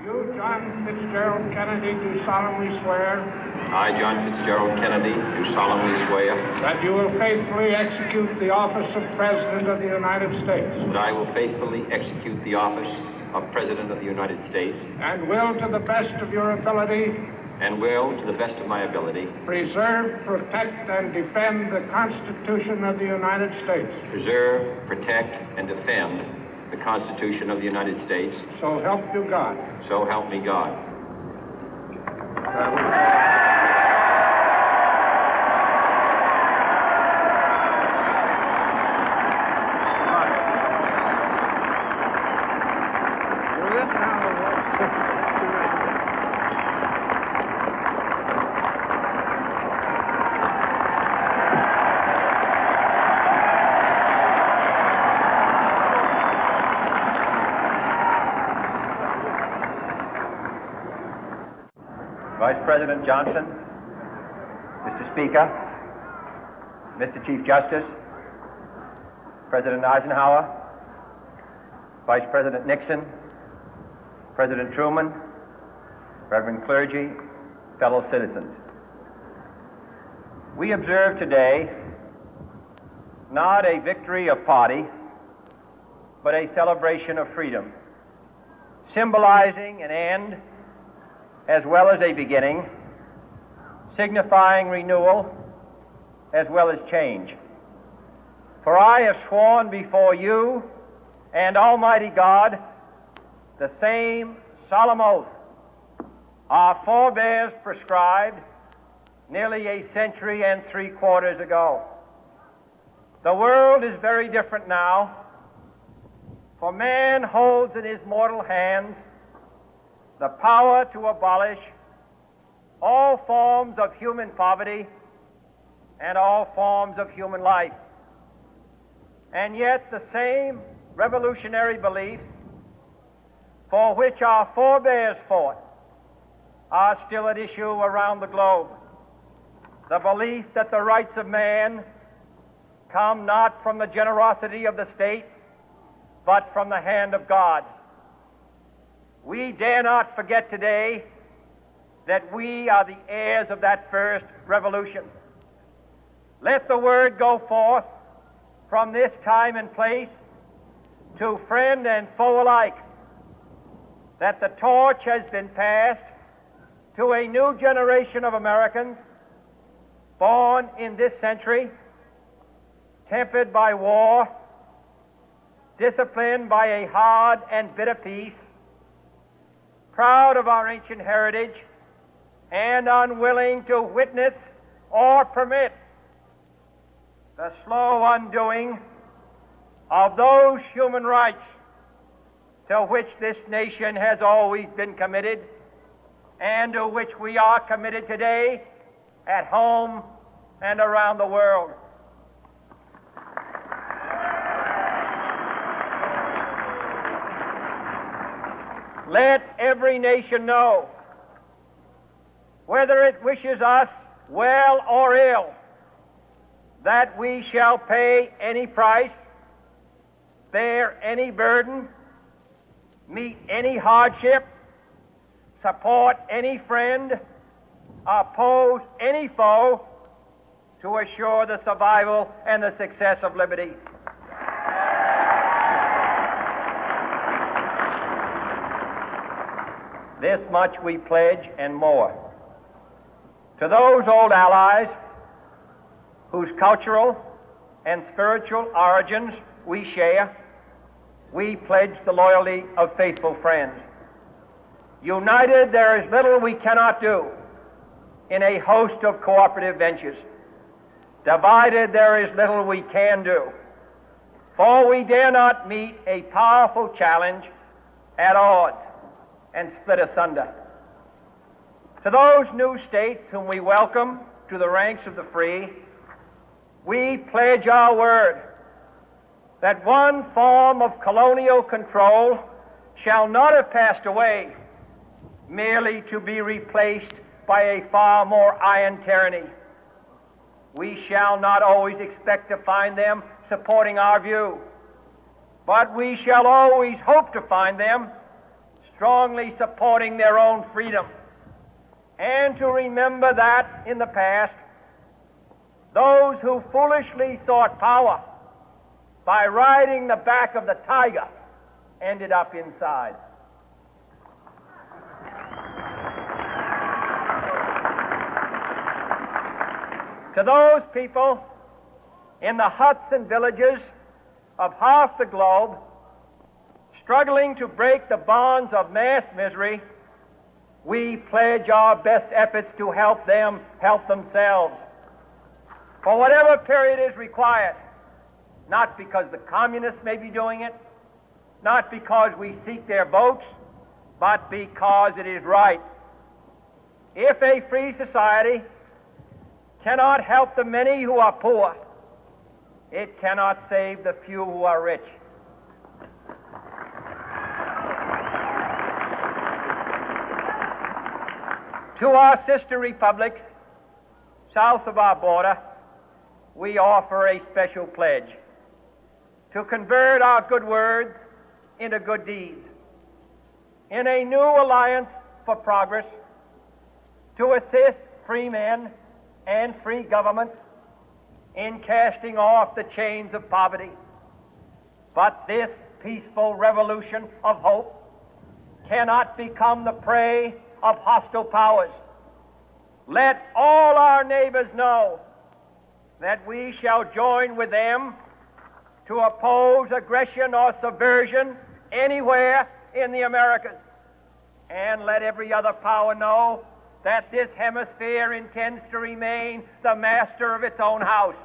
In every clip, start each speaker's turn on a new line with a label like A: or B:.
A: You, John Fitzgerald Kennedy, do solemnly swear
B: I, John Fitzgerald Kennedy, do solemnly swear
A: that you will faithfully execute the office of President of the United States
B: that I will faithfully execute the office of President of the United States
A: and will, to the best of your ability,
B: and will, to the best of my ability,
A: preserve, protect, and defend the Constitution of the United States.
B: preserve, protect, and defend the Constitution of the United States.
A: So help you God.
B: So help me God.
C: Vice President Johnson, Mr. Speaker, Mr. Chief Justice, President Eisenhower, Vice President Nixon, President Truman, Reverend clergy, fellow citizens. We observe today not a victory of party, but a celebration of freedom, symbolizing an end as well as a beginning, signifying renewal as well as change. For I have sworn before you and Almighty God the same solemn oath our forebears prescribed nearly a century and 3/4 ago. The world is very different now, for man holds in his mortal hands the power to abolish all forms of human poverty and all forms of human life. And yet the same revolutionary beliefs for which our forebears fought are still at issue around the globe. The belief that the rights of man come not from the generosity of the state, but from the hand of God. We dare not forget today that we are the heirs of that first revolution. Let the word go forth from this time and place to friend and foe alike that the torch has been passed to a new generation of Americans born in this century, tempered by war, disciplined by a hard and bitter peace, proud of our ancient heritage, and unwilling to witness or permit the slow undoing of those human rights to which this nation has always been committed and to which we are committed today at home and around the world. Let every nation know, whether it wishes us well or ill, that we shall pay any price, bear any burden, meet any hardship, support any friend, oppose any foe to assure the survival and the success of liberty. This much we pledge and more. To those old allies whose cultural and spiritual origins we share, we pledge the loyalty of faithful friends. United, there is little we cannot do in a host of cooperative ventures. Divided, there is little we can do, for we dare not meet a powerful challenge at odds and split asunder. To those new states whom we welcome to the ranks of the free, we pledge our word that one form of colonial control shall not have passed away, merely to be replaced by a far more iron tyranny. We shall not always expect to find them supporting our view, but we shall always hope to find them strongly supporting their own freedom, and to remember that in the past, those who foolishly sought power by riding the back of the tiger ended up inside. To those people in the huts and villages of half the globe struggling to break the bonds of mass misery, we pledge our best efforts to help them help themselves for whatever period is required, not because the communists may be doing it, not because we seek their votes, but because it is right. If a free society cannot help the many who are poor, it cannot save the few who are rich. To our sister republics south of our border, we offer a special pledge to convert our good words into good deeds, in a new alliance for progress, to assist free men and free governments in casting off the chains of poverty. But this peaceful revolution of hope cannot become the prey of hostile powers. Let all our neighbors know that we shall join with them to oppose aggression or subversion anywhere in the Americas. And let every other power know that this hemisphere intends to remain the master of its own house.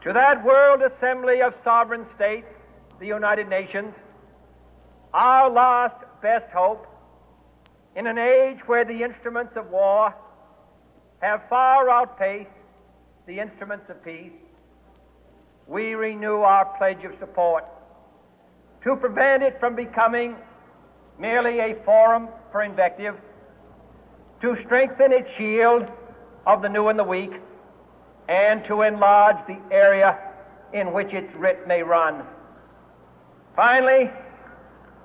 C: To that World Assembly of Sovereign States, the United Nations, our last best hope, in an age where the instruments of war have far outpaced the instruments of peace, we renew our pledge of support to prevent it from becoming merely a forum for invective, to strengthen its shield of the new and the weak, and to enlarge the area in which its writ may run. Finally,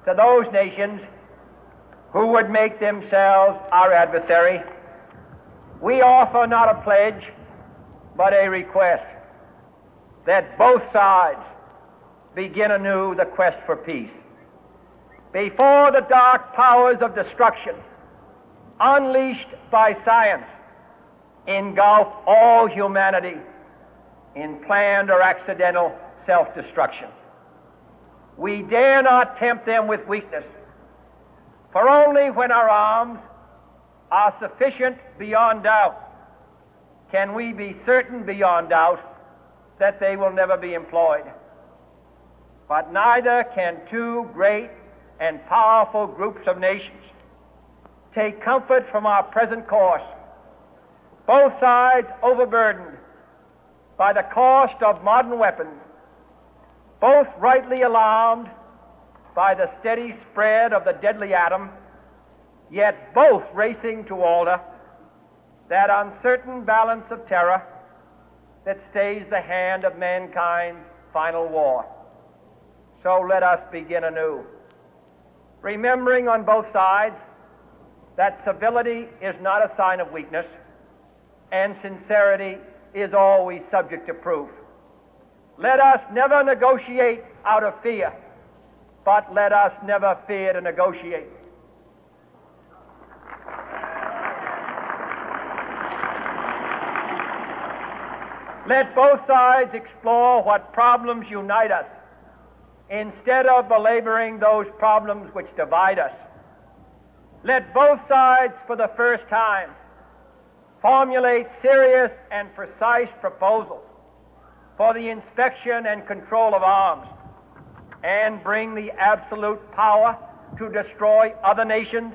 C: to those nations who would make themselves our adversary, we offer not a pledge, but a request that both sides begin anew the quest for peace. Before the dark powers of destruction, unleashed by science, engulf all humanity in planned or accidental self-destruction, we dare not tempt them with weakness, for only when our arms are sufficient beyond doubt can we be certain beyond doubt that they will never be employed. But neither can two great and powerful groups of nations take comfort from our present course, both sides overburdened by the cost of modern weapons, both rightly alarmed by the steady spread of the deadly atom, yet both racing to alter that uncertain balance of terror that stays the hand of mankind's final war. So let us begin anew, remembering on both sides that civility is not a sign of weakness, and sincerity is always subject to proof. Let us never negotiate out of fear, but let us never fear to negotiate. Let both sides explore what problems unite us, instead of belaboring those problems which divide us. Let both sides, for the first time, formulate serious and precise proposals for the inspection and control of arms, and bring the absolute power to destroy other nations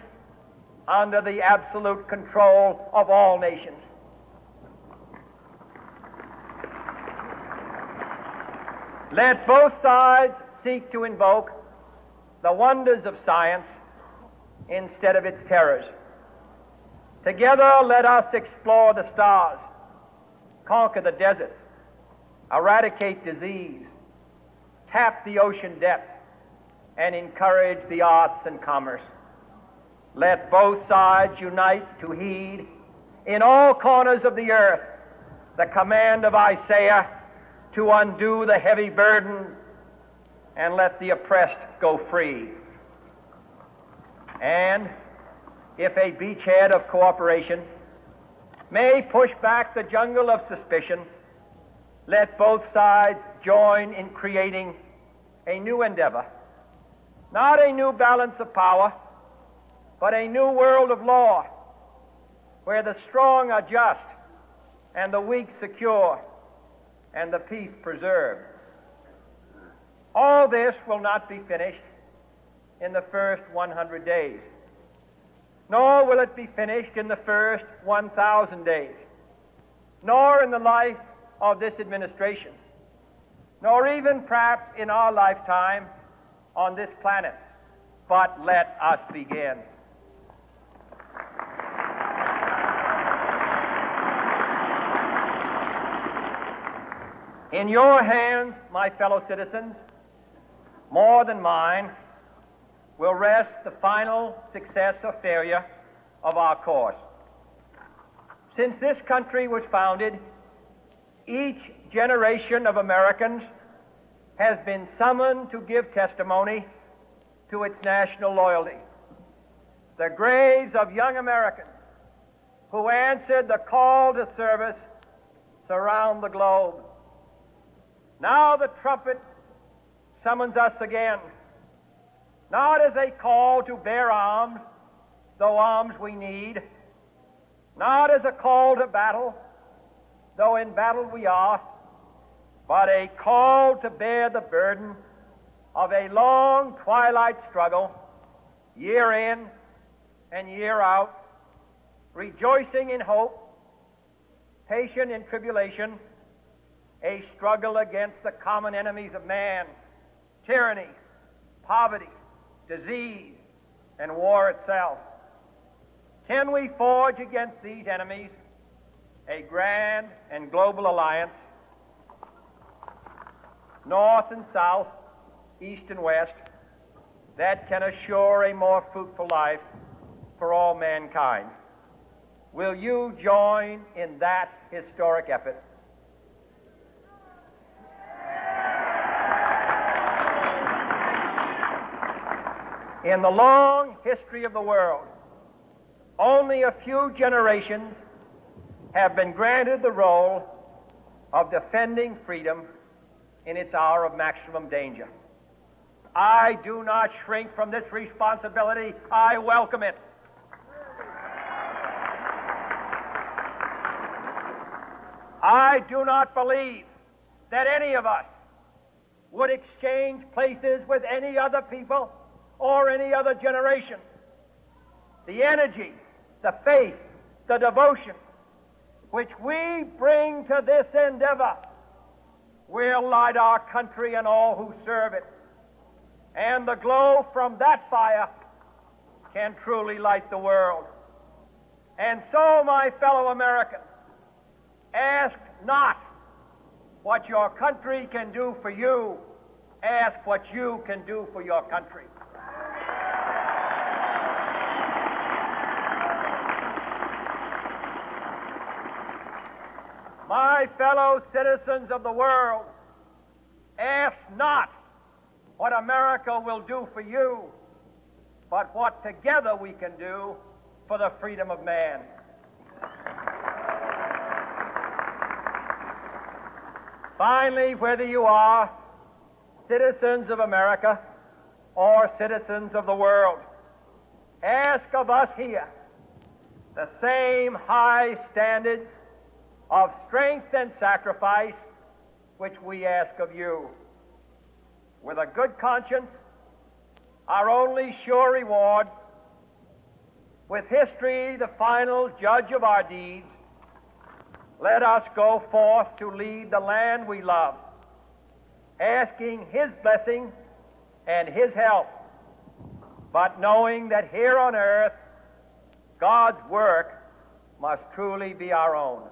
C: under the absolute control of all nations. Let both sides seek to invoke the wonders of science instead of its terrors. Together, let us explore the stars, conquer the deserts, eradicate disease, tap the ocean depth, and encourage the arts and commerce. Let both sides unite to heed in all corners of the earth the command of Isaiah to undo the heavy burden and let the oppressed go free. And if a beachhead of cooperation may push back the jungle of suspicion, let both sides join in creating a new endeavor, not a new balance of power, but a new world of law, where the strong are just and the weak secure and the peace preserved. All this will not be finished in the first 100 days, nor will it be finished in the first 1,000 days, nor in the life of this administration, nor even perhaps in our lifetime on this planet. But let us begin. In your hands, my fellow citizens, more than mine, will rest the final success or failure of our course. Since this country was founded, each generation of Americans has been summoned to give testimony to its national loyalty. The graves of young Americans who answered the call to service surround the globe. Now the trumpet summons us again, not as a call to bear arms, though arms we need, not as a call to battle, though in battle we are, but a call to bear the burden of a long twilight struggle, year in and year out, rejoicing in hope, patient in tribulation, a struggle against the common enemies of man, tyranny, poverty, disease, and war itself. Can we forge against these enemies a grand and global alliance, north and south, east and west, that can assure a more fruitful life for all mankind? Will you join in that historic effort? In the long history of the world, only a few generations have been granted the role of defending freedom in its hour of maximum danger. I do not shrink from this responsibility. I welcome it. I do not believe that any of us would exchange places with any other people or any other generation. The energy, the faith, the devotion which we bring to this endeavor will light our country and all who serve it. And the glow from that fire can truly light the world. And so, my fellow Americans, ask not what your country can do for you, ask what you can do for your country. My fellow citizens of the world, ask not what America will do for you, but what together we can do for the freedom of man. Finally, whether you are citizens of America or citizens of the world, ask of us here the same high standards of strength and sacrifice which we ask of you. With a good conscience, our only sure reward, with history the final judge of our deeds, let us go forth to lead the land we love, asking His blessing and His help, but knowing that here on earth God's work must truly be our own.